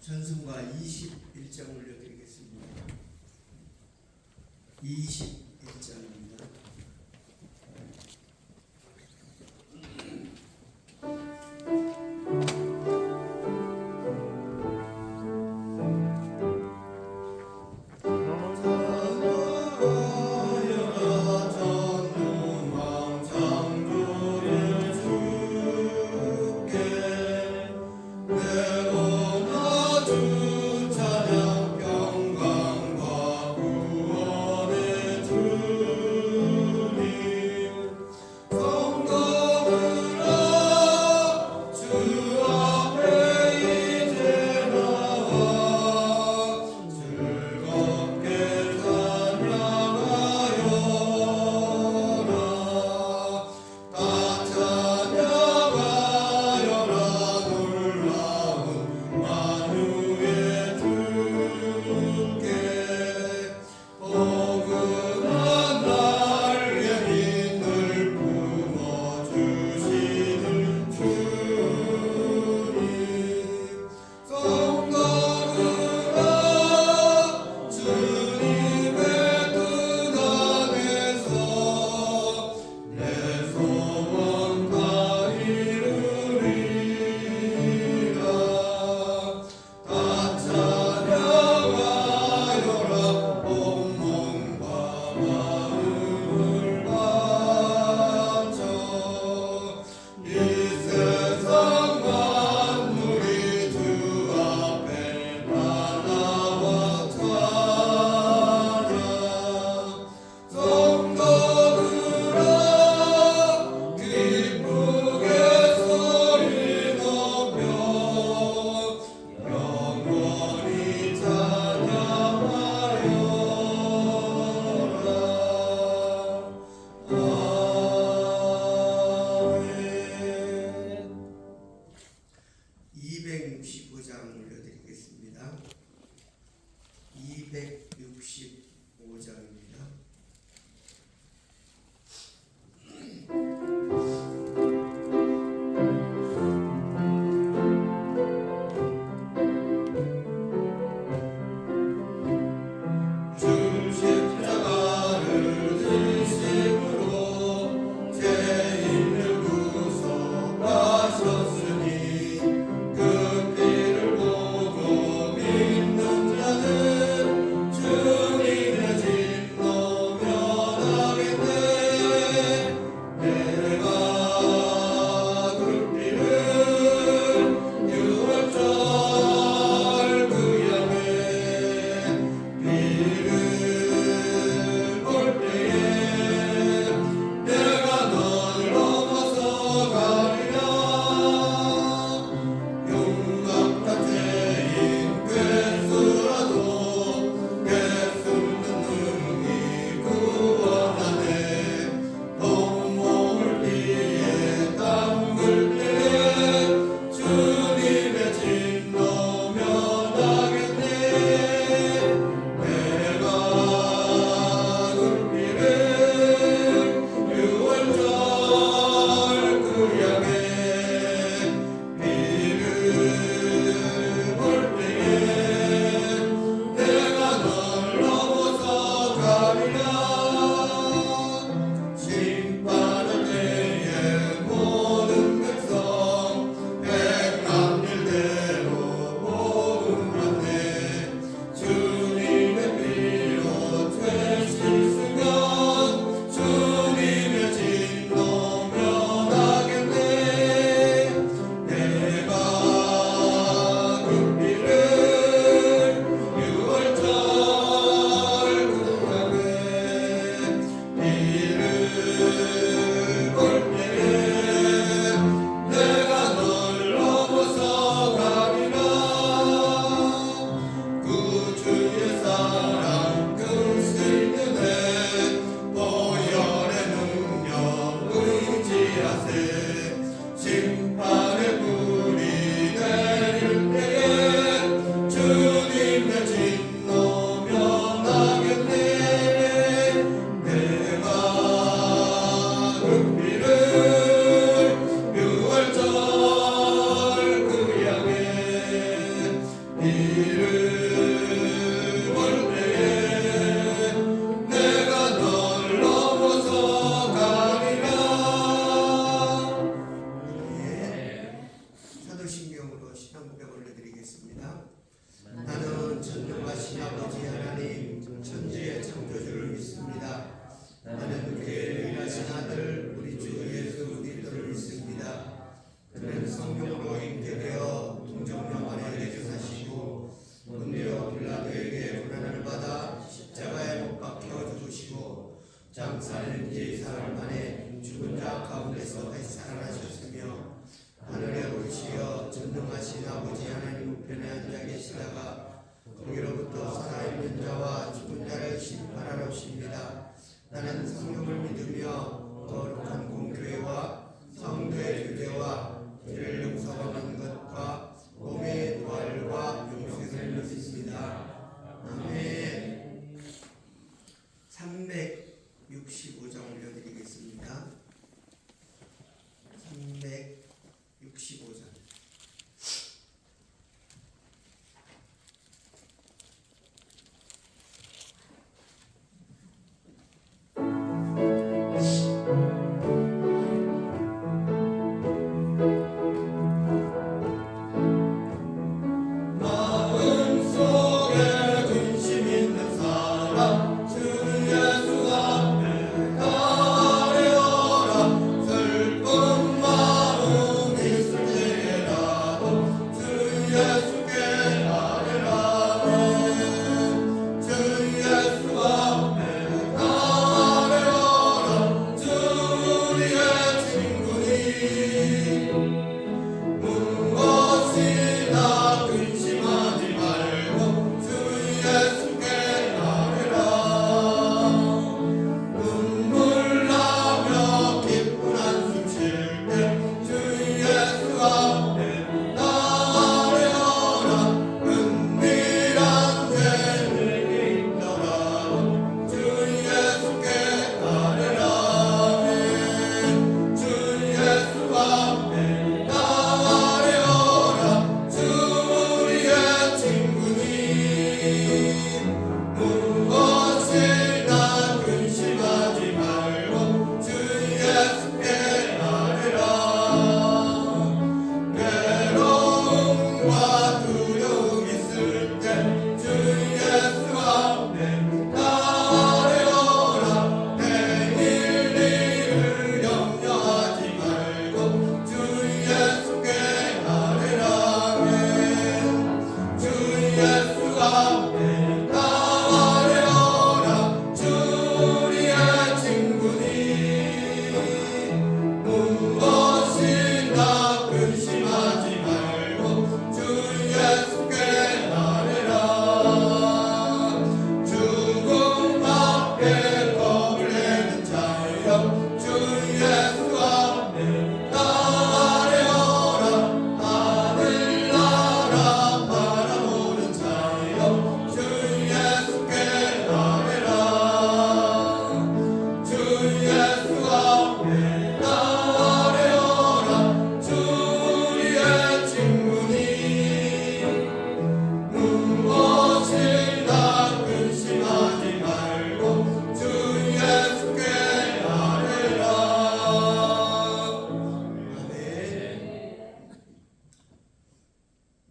전승과 21장 올려드리겠습니다. 21장입니다. 찬양 평강과 구원의 주 지 사흘 만에 죽은 자 가운데서 다시 살아나셨으며 하늘에 오르시어 전능하신 아버지 하나님 우편에 앉아 계시다가 거기로부터 살아있는 자와 죽은 자를 심판하러 오십니다. 나는 성령을 믿으며 거룩한 공교회와 성도의 교제와 죄를 용서받는 것과 몸의 부활과 영생을 믿습니다. 아멘. 365장 올려드리겠습니다. 365장.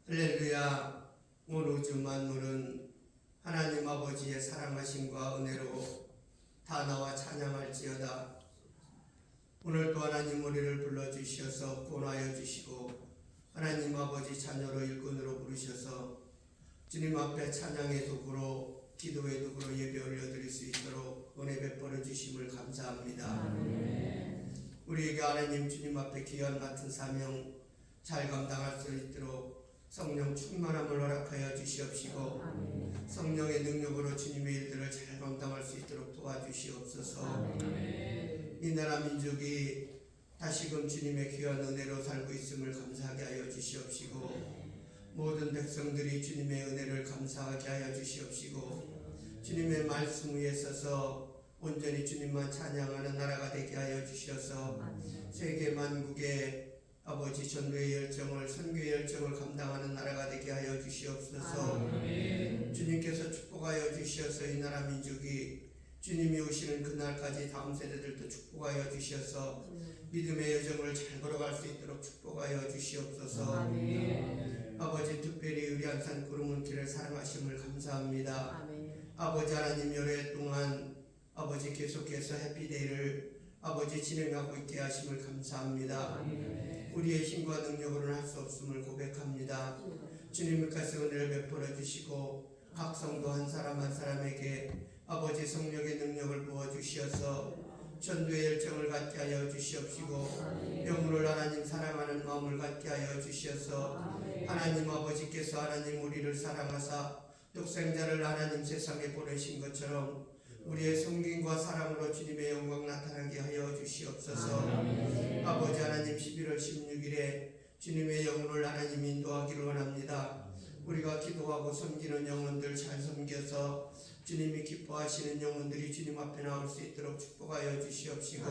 할렐루야. 온 우주 만물은 하나님 아버지의 사랑하심과 은혜로 다 나와 찬양할지어다. 오늘도 하나님 우리를 불러주셔서 구원하여 주시고 하나님 아버지 자녀로 일꾼으로 부르셔서 주님 앞에 찬양의 도구로 기도의 도구로 예배 올려드릴 수 있도록 은혜 베풀어 주심을 감사합니다. 아멘. 우리에게 하나님 주님 앞에 귀한 같은 사명 잘 감당할 수 있도록 성령 충만함을 허락하여 주시옵시고 아멘. 성령의 능력으로 주님의 일들을 잘 감당할 수 있도록 도와주시옵소서. 아멘. 이 나라 민족이 다시금 주님의 귀한 은혜로 살고 있음을 감사하게 하여 주시옵시고 모든 백성들이 주님의 은혜를 감사하게 하여 주시옵시고 주님의 말씀 위에 서서 온전히 주님만 찬양하는 나라가 되게 하여 주셔서 세계 만국의 아버지 전도의 열정을 선교의 열정을 감당하는 나라가 되게 하여 주시옵소서. 아멘. 주님께서 축복하여 주셔서 이 나라 민족이 주님이 오시는 그날까지 다음 세대들도 축복하여 주셔서 믿음의 여정을 잘 걸어갈 수 있도록 축복하여 주시옵소서. 아멘. 아버지 특별히 우리 안산 구름문길을 사랑하심을 감사합니다. 아멘. 아버지 하나님 여러 동안 아버지 계속해서 해피데이를 아버지 진행하고 있게 하심을 감사합니다. 아멘. 우리의 힘과 능력으로는 할 수 없음을 고백합니다. 주님께서 은혜를 베풀어 주시고 각 성도 한 사람 한 사람에게 아버지 성령의 능력을 부어 주시어서 전도의 열정을 갖게 하여 주시옵시고 영혼을 하나님 사랑하는 마음을 갖게 하여 주시어서 하나님 아버지께서 하나님 우리를 사랑하사 독생자를 하나님 세상에 보내신 것처럼 우리의 성김과 사랑으로 주님의 영광 나타나게 하여 주시옵소서. 아버지 하나님 11월 16일에 주님의 영혼을 하나님 인도하기를 원합니다. 우리가 기도하고 섬기는 영혼들 잘 섬겨서 주님이 기뻐하시는 영혼들이 주님 앞에 나올 수 있도록 축복하여 주시옵시고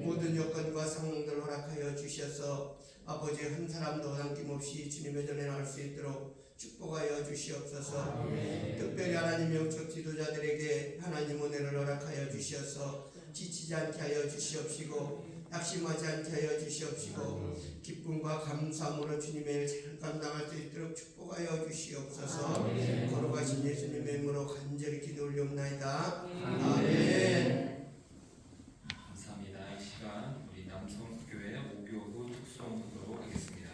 모든 여건과 상황들 허락하여 주셔서 아버지 한 사람도 남김없이 주님의 전에 나올 수 있도록 축복하여 주시옵소서. 특별히 하나님 영적 지도자들에게 하나님 은혜를 허락하여 주셔서 지치지 않게 하여 주시옵시고 낙심하지 않게 하여 주시옵시고 기쁨과 감사함으로 주님의 일 잘 감당할 수 있도록 축복하여 주시옵소서. 거룩하신 예수님의 이름으로 간절히 기도 올리옵나이다. 아멘. 감사합니다. 이 시간 우리 남성교회 5교구 특송하도록 하겠습니다.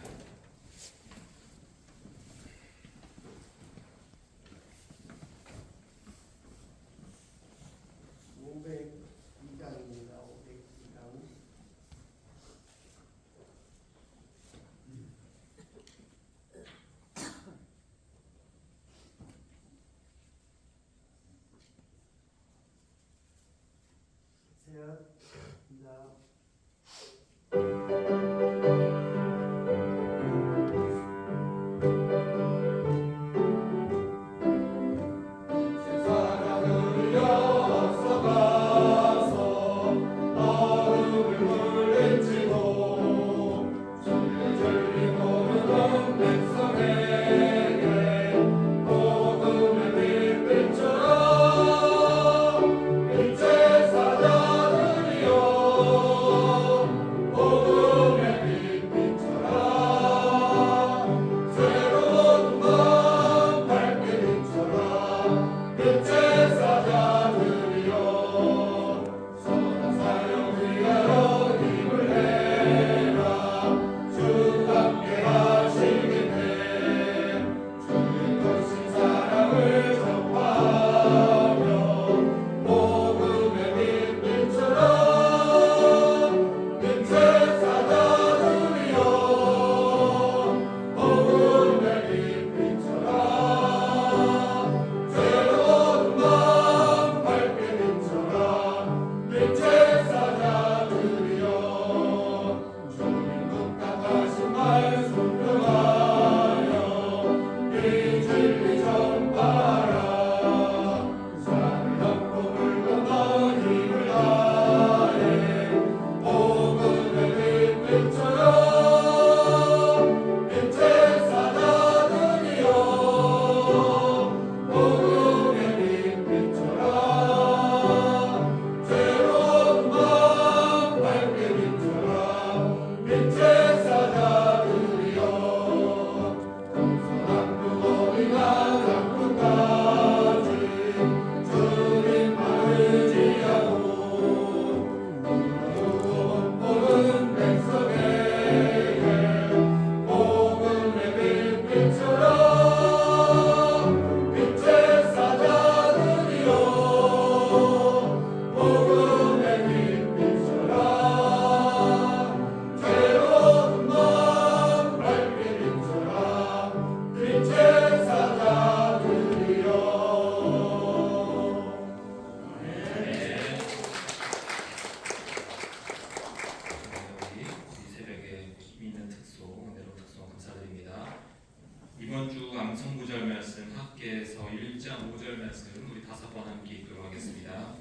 이번 주 암성구절 말씀 학계에서 1장 5절 말씀 우리 5번 함께 읽도록 하겠습니다.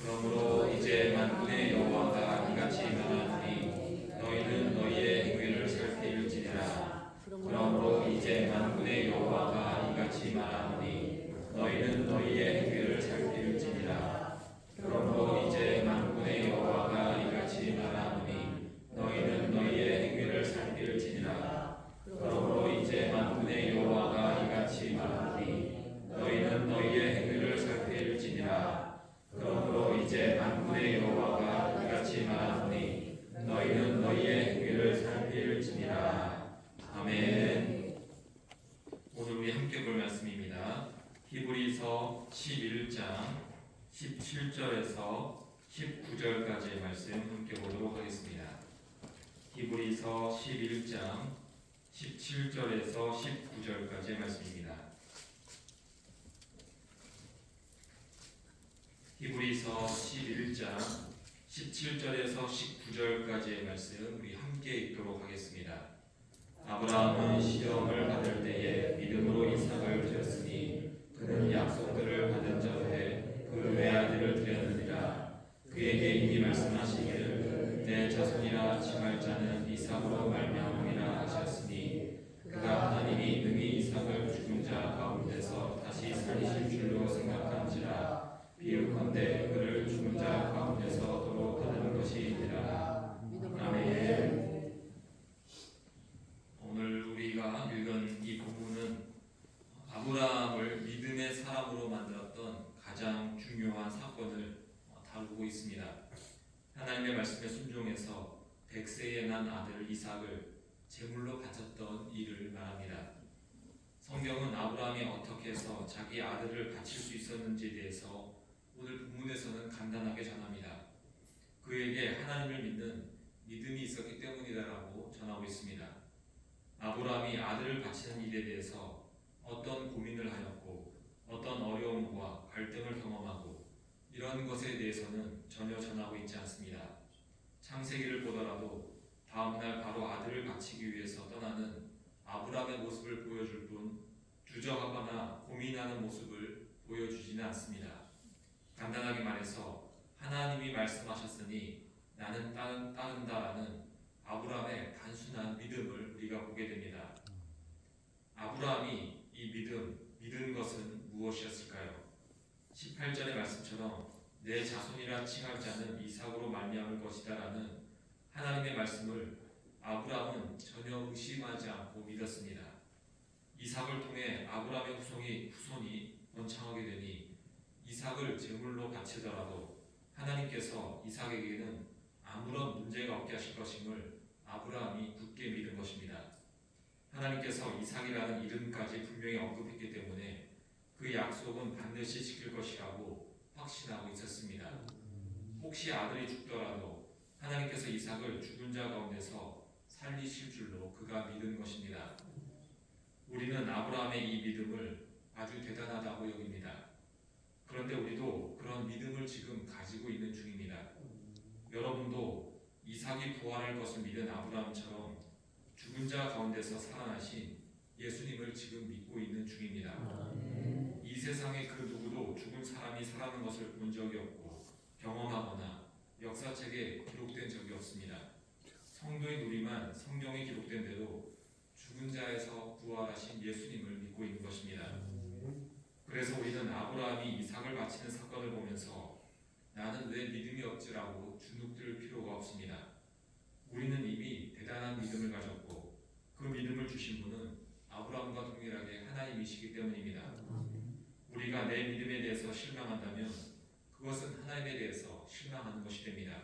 그러므로 이제 만군의 여호와가 이같이 말하노니 너희는 너희의 행위를 살피울지니라. 그러므로 이제 만군의 여호와가 이같이 말하노니 너희는 너희의 행위를 살피울지니라. 그러므로 이제 만군의 여호와가 이같이 말하노니 너희는 너희의 행위를 살피울지니라. 그러므로 이제 만군의 여호와가 이같이 말하노니 너희는 너희의 행위를 살피울지니라. 그러므로 이제 만군의 여호와가 말씀 함께 보도록 하겠습니다. 히브리서 11장 17절에서 19절까지의 말씀입니다. 히브리서 11장 17절에서 19절까지의 말씀 우리 함께 읽도록 하겠습니다. 아브라함은 시험을 받을 때에 믿음으로 이삭을 드렸으니 그는 약속들을 받은 자로되 그 외아들을 드렸느니라. 그에게 이미 말씀하시기를 내 자손이라 칭할 자는 이삭으로 말미암음이라 하셨으니 그가 하나님이 능히 이삭을 죽은 자 가운데서 다시 살리실 줄로 생각한지라. 비유컨대 그를 죽은 자 가운데서 도로 받은 것이니라. 아멘. 오늘 우리가 읽은 이 부분은 아브라함을 믿음의 사람으로 만들었던 가장 중요한 사건을 다루고 있습니다. 하나님의 말씀에 순종해서 100세에 난 아들 이삭을 제물로 바쳤던 일을 말합니다. 성경은 아브라함이 어떻게 해서 자기 아들을 바칠 수 있었는지에 대해서 오늘 본문에서는 간단하게 전합니다. 그에게 하나님을 믿는 믿음이 있었기 때문이다라고 전하고 있습니다. 아브라함이 아들을 바치는 일에 대해서 어떤 고민을 하였고 어떤 어려움과 갈등을 경험하고 이런 것에 대해서는 전혀 전하고 있지 않습니다. 창세기를 보더라도 다음날 바로 아들을 바치기 위해서 떠나는 아브라함의 모습을 보여줄 뿐 주저하거나 고민하는 모습을 보여주지는 않습니다. 간단하게 말해서 하나님이 말씀하셨으니 나는 따른다라는 아브라함의 단순한 믿음을 우리가 보게 됩니다. 아브라함이 이 믿은 것은 무엇이었을까요? 18절의 말씀처럼 내 자손이라 칭할 자는 이삭으로 말미암을 것이다라는 하나님의 말씀을 아브라함은 전혀 의심하지 않고 믿었습니다. 이삭을 통해 아브라함의 후손이 번창하게 되니 이삭을 제물로 바치더라도 하나님께서 이삭에게는 아무런 문제가 없게 하실 것임을 아브라함이 굳게 믿은 것입니다. 하나님께서 이삭이라는 이름까지 분명히 언급했기 때문에 그 약속은 반드시 지킬 것이라고 확신하고 있었습니다. 혹시 아들이 죽더라도 하나님께서 이삭을 죽은 자 가운데서 살리실 줄로 그가 믿은 것입니다. 우리는 아브라함의 이 믿음을 아주 대단하다고 여깁니다. 그런데 우리도 그런 믿음을 지금 가지고 있는 중입니다. 여러분도 이삭이 부활할 것을 믿은 아브라함처럼 죽은 자 가운데서 살아나신 예수님을 지금 믿고 있는 중입니다. 이 세상에 그 누구도 죽은 사람이 살아난 것을 본 적이 없고 경험하거나 역사책에 기록된 적이 없습니다. 성도인 우리만 성경에 기록된 대로 죽은 자에서 부활하신 예수님을 믿고 있는 것입니다. 그래서 우리는 아브라함이 이삭을 바치는 사건을 보면서 나는 왜 믿음이 없지라고 주눅들 필요가 없습니다. 우리는 이미 대단한 믿음을 가졌고 그 믿음을 주신 분은 아브라함과 동일하게 하나님이시기 때문입니다. 우리가 내 믿음에 대해서 실망한다면 그것은 하나님에 대해서 실망하는 것이 됩니다.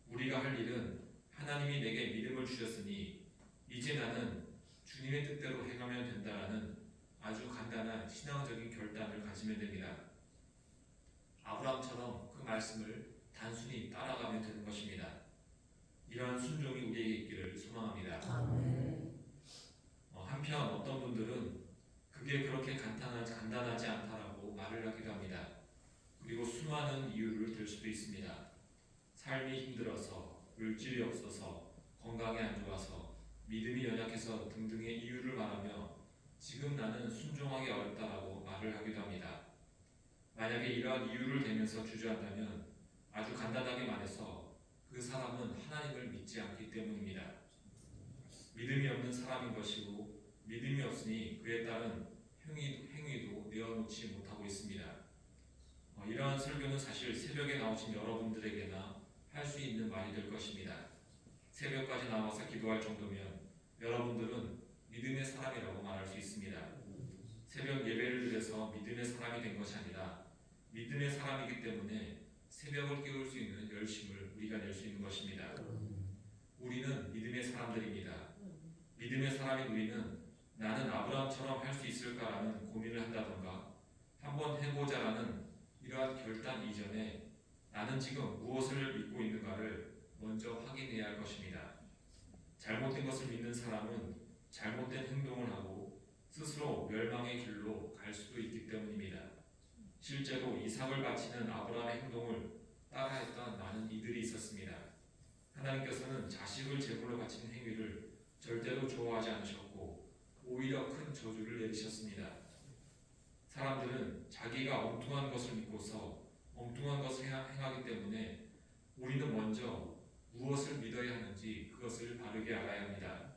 우리가 할 일은 하나님이 내게 믿음을 주셨으니 이제 나는 주님의 뜻대로 행하면 된다라는 아주 간단한 신앙적인 결단을 가지면 됩니다. 아브라함처럼 그 말씀을 단순히 따라가면 되는 것입니다. 이러한 순종이 우리에게 있기를 소망합니다. 한편 어떤 분들은 그게 그렇게 간단하지 않다라고 말을 하기도 합니다. 그리고 수많은 이유를 들 수도 있습니다. 삶이 힘들어서, 물질이 없어서, 건강이 안 좋아서, 믿음이 연약해서 등등의 이유를 말하며 지금 나는 순종하기 어렵다라고 말을 하기도 합니다. 만약에 이러한 이유를 대면서 주저한다면 아주 간단하게 말해서 그 사람은 하나님을 믿지 않기 때문입니다. 믿음이 없는 사람인 것이고 믿음이 없으니 그에 따른 행위도 내어놓지 못하고 있습니다. 이러한 설교는 사실 새벽에 나오신 여러분들에게나 할 수 있는 말이 될 것입니다. 새벽까지 나와서 기도할 정도면 여러분들은 믿음의 사람이라고 말할 수 있습니다. 새벽 예배를 드려서 믿음의 사람이 된 것이 아니라 믿음의 사람이기 때문에 새벽을 깨울 수 있는 열심을 우리가 낼 수 있는 것입니다. 우리는 믿음의 사람들입니다. 믿음의 사람인 우리는 나는 아브라함처럼 할 수 있을까라는 고민을 한다던가 한번 해보자라는 이러한 결단 이전에 나는 지금 무엇을 믿고 있는가를 먼저 확인해야 할 것입니다. 잘못된 것을 믿는 사람은 잘못된 행동을 하고 스스로 멸망의 길로 갈 수도 있기 때문입니다. 실제로 이삭을 바치는 아브라함의 행동을 따라했던 많은 이들이 있었습니다. 하나님께서는 자식을 제물로 바치는 행위를 절대로 좋아하지 않으셨고 오히려 큰 저주를 내리셨습니다. 사람들은 자기가 엉뚱한 것을 믿고서 엉뚱한 것을 행하기 때문에 우리는 먼저 무엇을 믿어야 하는지 그것을 바르게 알아야 합니다.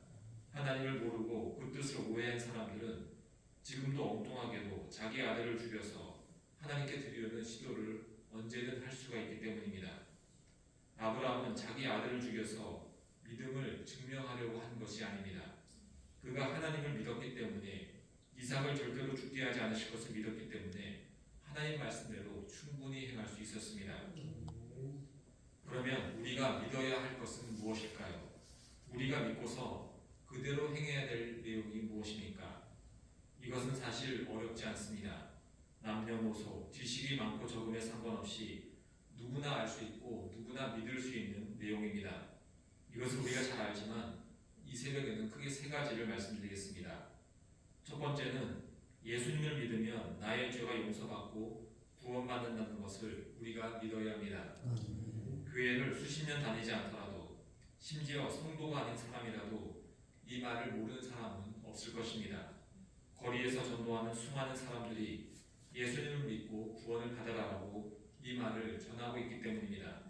하나님을 모르고 그 뜻을 오해한 사람들은 지금도 엉뚱하게도 자기 아들을 죽여서 하나님께 드리려는 시도를 언제든 할 수가 있기 때문입니다. 아브라함은 자기 아들을 죽여서 믿음을 증명하려고 한 것이 아닙니다. 그가 하나님을 믿었기 때문에 이삭을 절대로 죽게 하지 않으실 것을 믿었기 때문에 하나님 말씀대로 충분히 행할 수 있었습니다. 그러면 우리가 믿어야 할 것은 무엇일까요? 우리가 믿고서 그대로 행해야 될 내용이 무엇입니까? 이것은 사실 어렵지 않습니다. 남녀노소, 지식이 많고 적음에 상관없이 누구나 알 수 있고 누구나 믿을 수 있는 내용입니다. 이것을 우리가 잘 알지만 이 새벽에는 크게 세 가지를 말씀드리겠습니다. 첫 번째는 예수님을 믿으면 나의 죄가 용서받고 구원받는다는 것을 우리가 믿어야 합니다. 교회를 수십 년 다니지 않더라도 심지어 성도가 아닌 사람이라도 이 말을 모르는 사람은 없을 것입니다. 거리에서 전도하는 수많은 사람들이 예수님을 믿고 구원을 받아라라고 이 말을 전하고 있기 때문입니다.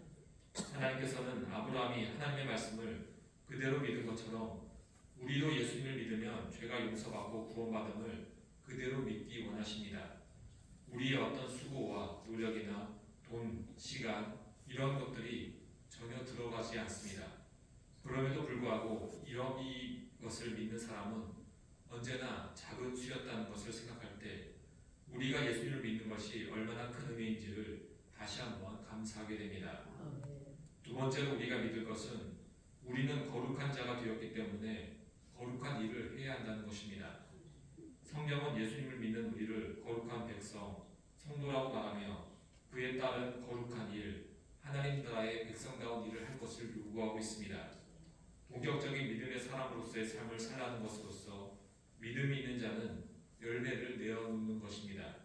하나님께서는 아브라함이 하나님의 말씀을 그대로 믿은 것처럼 우리도 예수님을 믿으면 죄가 용서받고 구원받음을 그대로 믿기 원하십니다. 우리의 어떤 수고와 노력이나 돈, 시간 이런 것들이 전혀 들어가지 않습니다. 그럼에도 불구하고 이것을 믿는 사람은 언제나 작은 수였다는 것을 생각할 때 우리가 예수님을 믿는 것이 얼마나 큰 의미인지를 다시 한번 감사하게 됩니다. 두 번째로 우리가 믿을 것은 우리는 거룩한 자가 되었기 때문에 거룩한 일을 해야 한다는 것입니다. 성경은 예수님을 믿는 우리를 거룩한 백성, 성도라고 말하며 그에 따른 거룩한 일, 하나님 나라의 백성다운 일을 할 것을 요구하고 있습니다. 본격적인 믿음의 사람으로서의 삶을 살아가는 것으로서 믿음이 있는 자는 열매를 내어놓는 것입니다.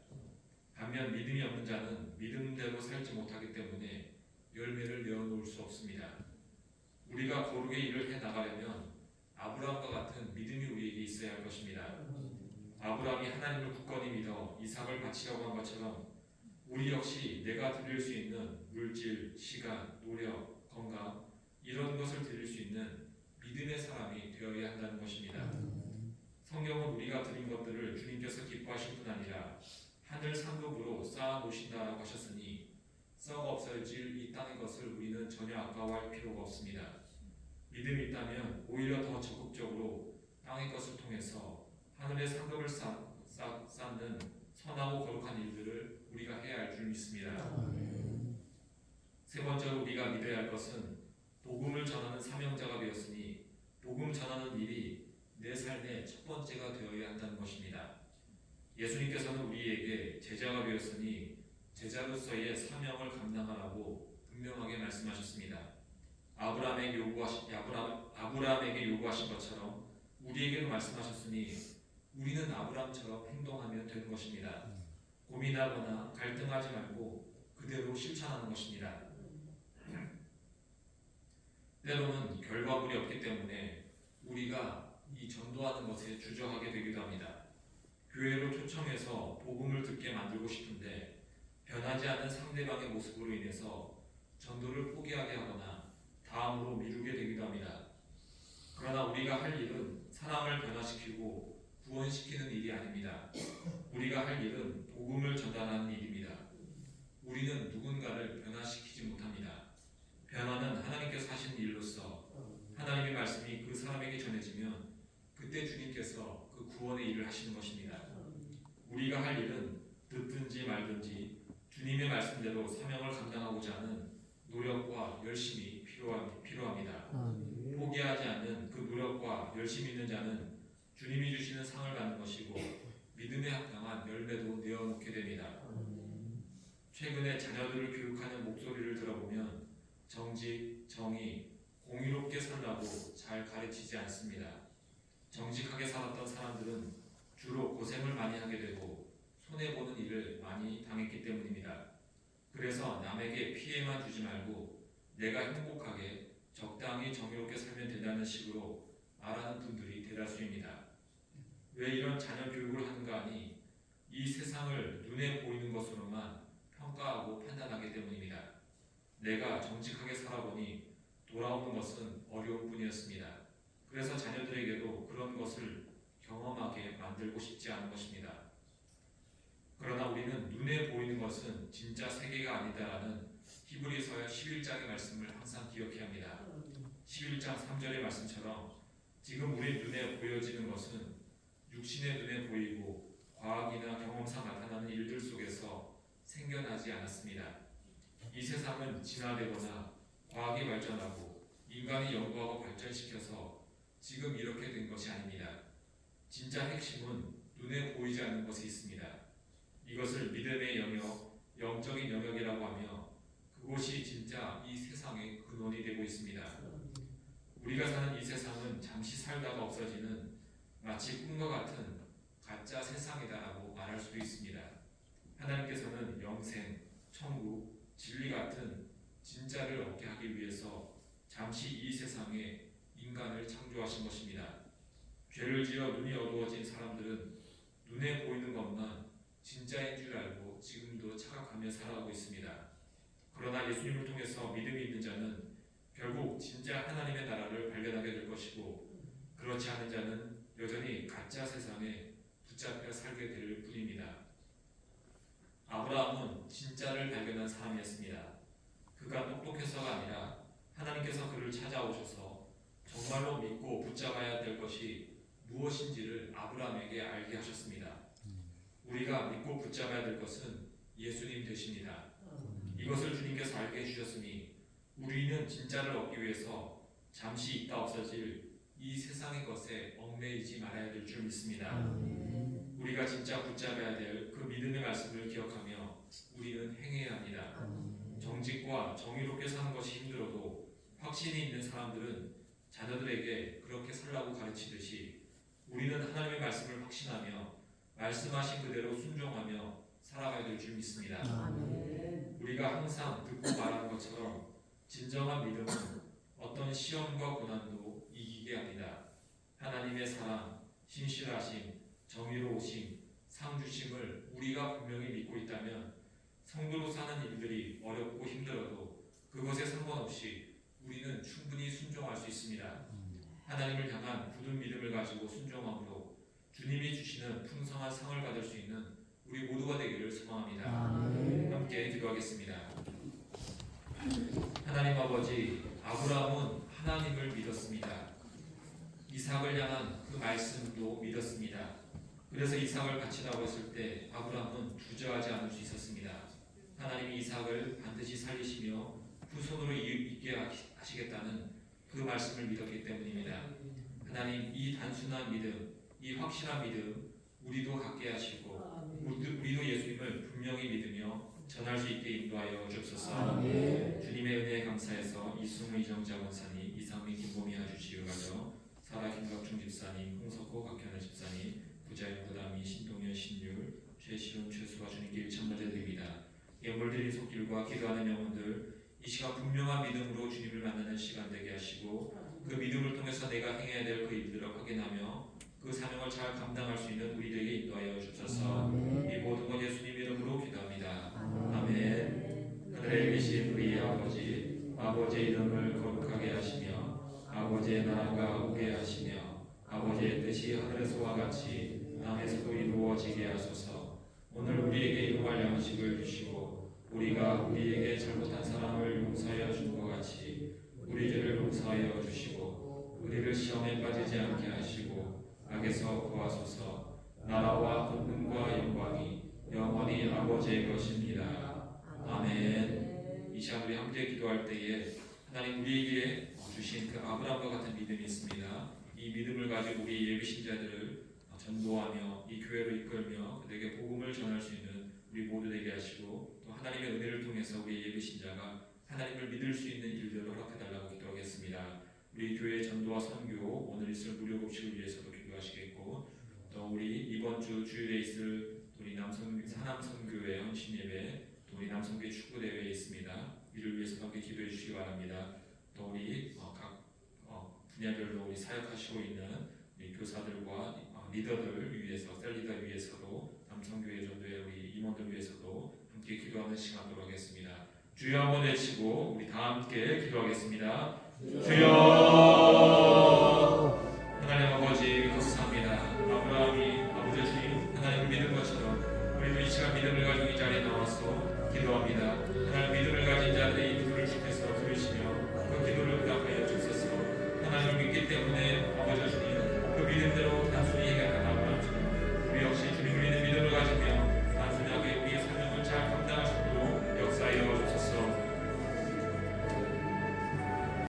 반면 믿음이 없는 자는 믿음대로 살지 못하기 때문에 열매를 내어놓을 수 없습니다. 우리가 거룩의 일을 해나가려면 아브라함과 같은 믿음이 우리에게 있어야 할 것입니다. 아브라함이 하나님을 굳건히 믿어 이삭을 바치려고 한 것처럼 우리 역시 내가 드릴 수 있는 물질, 시간, 노력, 건강 이런 것을 드릴 수 있는 믿음의 사람이 되어야 한다는 것입니다. 성경은 우리가 드린 것들을 주님께서 기뻐하실 뿐 아니라 하늘 상급으로 쌓아 놓으신다라고 하셨으니 썩어 없어질 이 땅의 것을 우리는 전혀 아까워할 필요가 없습니다. 믿음이 있다면 오히려 더 적극적으로 땅의 것을 통해서 하늘의 상급을 쌓는 선하고 거룩한 일들을 우리가 해야 할 줄 믿습니다. 세 번째로 우리가 믿어야 할 것은 복음을 전하는 사명자가 되었으니 복음 전하는 일이 내 삶의 첫 번째가 되어야 한다는 것입니다. 예수님께서는 우리에게 제자가 되었으니 제자로서의 사명을 감당하라고 분명하게 말씀하셨습니다. 아브라함에게 요구하신 것처럼 우리에게도 말씀하셨으니 우리는 아브라함처럼 행동하면 되는 것입니다. 고민하거나 갈등하지 말고 그대로 실천하는 것입니다. 때로는 결과물이 없기 때문에 우리가 이 전도하는 것에 주저하게 되기도 합니다. 교회로 초청해서 복음을 듣게 만들고 싶은데 변하지 않는 상대방의 모습으로 인해서 전도를 포기하게 하거나 다음으로 미루게 되기도 합니다. 그러나 우리가 할 일은 사람을 변화시키고 구원시키는 일이 아닙니다. 우리가 할 일은 복음을 전달하는 일입니다. 우리는 누군가를 변화시키지 못합니다. 변화는 하나님께서 하시는 일로서 하나님의 말씀이 그 사람에게 전해지면 그때 주님께서 그 구원의 일을 하시는 것입니다. 우리가 할 일은 듣든지 말든지 주님의 말씀대로 사명을 감당하고자 하는 노력과 열심이 필요합니다. 포기하지 않는 그 노력과 열심이 있는 자는 주님이 주시는 상을 받는 것이고 믿음에 합당한 열매도 내어놓게 됩니다. 최근에 자녀들을 교육하는 목소리를 들어보면 정직, 정의, 공의롭게 살라고 잘 가르치지 않습니다. 정직하게 살았던 사람들은 주로 고생을 많이 하게 되고 손해보는 일을 많이 당했기 때문입니다. 그래서 남에게 피해만 주지 말고 내가 행복하게 적당히 정의롭게 살면 된다는 식으로 말하는 분들이 대다수입니다. 왜 이런 자녀 교육을 하는가 하니 이 세상을 눈에 보이는 것으로만 평가하고 판단하기 때문입니다. 내가 정직하게 살아보니 돌아오는 것은 어려운 뿐이었습니다. 그래서 자녀들에게도 그런 것을 경험하게 만들고 싶지 않은 것입니다. 그러나 우리는 눈에 보이는 것은 진짜 세계가 아니다라는 히브리서 11장의 말씀을 항상 기억해야 합니다. 11장 3절의 말씀처럼 지금 우리 눈에 보여지는 것은 육신의 눈에 보이고 과학이나 경험상 나타나는 일들 속에서 생겨나지 않았습니다. 이 세상은 진화되거나 과학이 발전하고 인간이 연구하고 발전시켜서 지금 이렇게 된 것이 아닙니다. 진짜 핵심은 눈에 보이지 않는 것이 있습니다. 이것을 믿음의 영역, 영적인 영역이라고 하며 그곳이 진짜 이 세상의 근원이 되고 있습니다. 우리가 사는 이 세상은 잠시 살다가 없어지는 마치 꿈과 같은 가짜 세상이다라고 말할 수도 있습니다. 하나님께서는 영생, 천국, 진리 같은 진짜를 얻게 하기 위해서 잠시 이 세상에 인간을 창조하신 것입니다. 죄를 지어 눈이 어두워진 사람들은 눈에 보이는 것만 진짜인 줄 알고 지금도 착각하며 살아가고 있습니다. 그러나 예수님을 통해서 믿음이 있는 자는 결국 진짜 하나님의 나라를 발견하게 될 것이고 그렇지 않은 자는 여전히 가짜 세상에 붙잡혀 살게 될 뿐입니다. 아브라함은 진짜를 발견한 사람이었습니다. 그가 똑똑해서가 아니라 하나님께서 그를 찾아오셔서 정말로 믿고 붙잡아야 될 것이 무엇인지를 아브라함에게 알게 하셨습니다. 우리가 믿고 붙잡아야 될 것은 예수님 되십니다. 이것을 주님께서 알게 해주셨으니 우리는 진짜를 얻기 위해서 잠시 있다 없어질 이 세상의 것에 얽매이지 말아야 될 줄 믿습니다. 우리가 진짜 붙잡아야 될 그 믿음의 말씀을 기억하며 우리는 행해야 합니다. 정직과 정의롭게 사는 것이 힘들어도 확신이 있는 사람들은 자녀들에게 그렇게 살라고 가르치듯이 우리는 하나님의 말씀을 확신하며 말씀하신 그대로 순종하며 살아가야 될 줄 믿습니다. 우리가 항상 듣고 말하는 것처럼 진정한 믿음은 어떤 시험과 고난도 이기게 합니다. 하나님의 사랑, 신실하심, 정의로우심, 상주심을 우리가 분명히 믿고 있다면 성도로 사는 일들이 어렵고 힘들어도 그것에 상관없이 우리는 충분히 순종할 수 있습니다. 하나님을 향한 굳은 믿음을 가지고 순종함으로 주님이 주시는 풍성한 상을 받을 수 있는 우리 모두가 되기를 소망합니다. 함께 기도하겠습니다. 하나님 아버지, 아브라함은 하나님을 믿었습니다. 이삭을 향한 그 말씀도 믿었습니다. 그래서 이삭을 바치라고 했을 때 아브라함은 주저하지 않을 수 있었습니다. 하나님이 이삭을 반드시 살리시며 후손으로 있게 하시겠다는 그 말씀을 믿었기 때문입니다. 하나님, 이 단순한 믿음, 이 확실한 믿음 우리도 갖게 하시고 우리도 예수님을 분명히 믿으며 전할 수 있게 인도하여 주옵소서. 주님의 은혜에 감사해서 이승우 이정자 원사님, 이상민 김보미 아주씨를 가져 사라 김각중 집사님, 홍석호 박현우 집사님, 부자연 부담이 신동현 신율 최시훈 최수가 주님께 일천만대드립니다. 예물드린 속길과 기도하는 영혼들 이 시간 분명한 믿음으로 주님을 만나는 시간 되게 하시고 그 믿음을 통해서 내가 행해야 될 그 일들을 확인하며 그 사명을 잘 감당할 수 있는 우리들에게 인도하여 주옵소서. 이 모든 것 예수님 이름으로 기도합니다. 아멘. 하늘에 계신 우리 아버지, 아버지의 이름을 거룩하게 하시며 아버지의 나라가 오게 하시며 아버지의 뜻이 하늘에서와 같이 땅에서도 이루어지게 하소서. 오늘 우리에게 일용할 양식을 주시고 우리가 우리에게 잘못한 사람을 용서하여 준 것 같이 우리들을 용서하여 주시고 우리를 시험에 빠지지 않게 하시고 악에서 구하소서. 나라와 권능과 영광이 영원히 아버지의 것입니다. 아멘. 이 시간 우리 함께 기도할 때에 하나님 우리에게 주신 그 아브라함과 같은 믿음이 있습니다. 이 믿음을 가지고 우리 예비 신자들을 전도하며 이 교회를 이끌며 그들에게 복음을 전할 수 있는 우리 모두 되게 하시고 또 하나님의 은혜를 통해서 우리 예배 신자가 하나님을 믿을 수 있는 일들을 허락해달라고 기도하겠습니다. 우리 교회 전도와 선교, 오늘 있을 무료 급식을 위해서도 기도하시겠고, 또 우리 이번 주 주일에 있을 우리 사남 선교회 헌신 예배, 또 우리 남성교회 축구 대회에 있습니다. 이를 위해서 함께 기도해 주시기 바랍니다. 또 우리 각 분야별로 우리 사역하시고 있는 우리 교사들과 리더들 위해서, 셀리더 위해서도, 남성교회 전도회 우리 임원들 위해서도 함께 기도하는 시간 갖도록 하겠습니다. 주여 한번 외치고 우리 다 함께 기도하겠습니다. 주여. 하나님 아버지 감사합니다. 아브라함이 아버지 주님 하나님을 믿은 것처럼 우리도 이 시간 믿음을 가지고 이 자리에 나와서 기도합니다. 하나님 믿음을 가진 자들이 이 기도를 주께서 들으시며 그 기도를 응답하여 주소서. 하나님을 믿기 때문에 아버지 주님 그 믿음대로 단순히 얘기하는 아브라함처럼 우리 역시